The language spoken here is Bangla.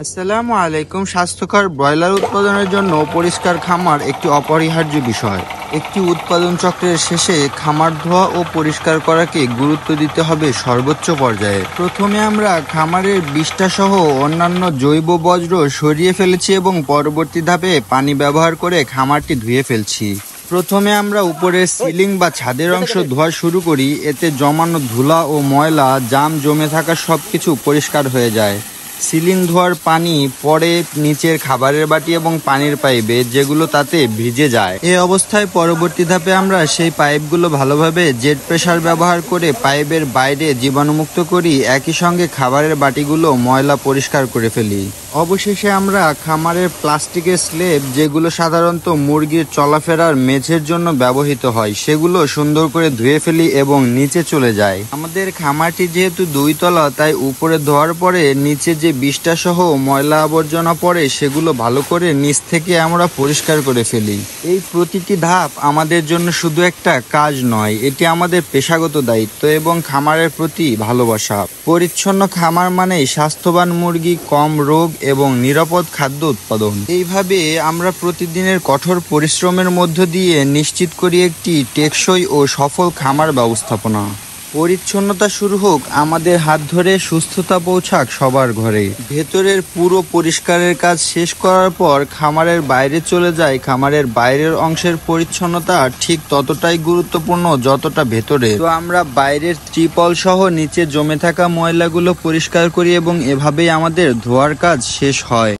আসসালামু আলাইকুম। স্বাস্থ্যকর ব্রয়লার উৎপাদনের জন্য পরিষ্কার খামার একটি অপরিহার্য বিষয়। একটি উৎপাদন চক্রের শেষে খামার ধোয়া ও পরিষ্কার করাকে গুরুত্ব দিতে হবে সর্বোচ্চ পর্যায়ে। প্রথমে আমরা খামারের বিষ্ঠা সহ অন্যান্য জৈব বর্জ্য সরিয়ে ফেলেছি এবং পরবর্তী ধাপে পানি ব্যবহার করে খামারটি ধুয়ে ফেলছি। প্রথমে আমরা উপরের সিলিং বা ছাদের অংশ ধোয়া শুরু করি। এতে জমানো ধুলা ও ময়লা জাম জমে থাকা সবকিছু পরিষ্কার হয়ে যায়। সিলিং ধোয়ার পানি পড়ে নিচের খাবারের বাটি এবং পানির পাইপে, যেগুলো তাতে ভিজে যায়। এই অবস্থায় পরবর্তী ধাপে আমরা সেই পাইপগুলো ভালোভাবে জেট প্রেসার ব্যবহার করে পাইপের বাইরে জীবাণুমুক্ত করি। একই সঙ্গে খাবারের বাটিগুলো ময়লা পরিষ্কার করে ফেলি। অবশেষে আমরা খামারের প্লাস্টিকের স্ল্যাব, যেগুলো সাধারণত মুরগির চলাফেরার মেঝের জন্য ব্যবহৃত হয়, সেগুলো সুন্দর করে ধুয়ে ফেলি এবং নিচে চলে যায়। আমাদের খামারটি যেহেতু 2 তলা, তাই উপরে ধোয়ার পরে নিচে যে বিষ্ঠা সহ ময়লা আবর্জনা পড়ে সেগুলো ভালো করে নিচ থেকে আমরা পরিষ্কার করে ফেলি। এই প্রতিটি ধাপ আমাদের জন্য শুধু একটা কাজ নয়, এটি আমাদের পেশাগত দায়িত্ব এবং খামারের প্রতি ভালোবাসা। পরিচ্ছন্ন খামার মানেই স্বাস্থ্যবান মুরগি, কম রোগ এবং নিরাপদ খাদ্য উৎপাদন। এইভাবে আমরা প্রতিদিনের কঠোর পরিশ্রমের মধ্য দিয়ে নিশ্চিত করি একটি টেকসই ও সফল খামার ব্যবস্থাপনা। পরিচ্ছন্নতা শুরু হোক আমাদের হাত ধরে, সুস্থতা পৌঁছাক সবার ঘরে। ভেতরের পুরো পরিষ্কারের কাজ শেষ করার পর খামারের বাইরে চলে যায়। খামারের বাইরের অংশের পরিচ্ছন্নতা ঠিক ততটাই গুরুত্বপূর্ণ যতটা ভেতরে। তো আমরা বাইরের ত্রিপল সহ নিচে জমে থাকা ময়লাগুলো পরিষ্কার করি এবং এভাবেই আমাদের ধোয়ার কাজ শেষ হয়।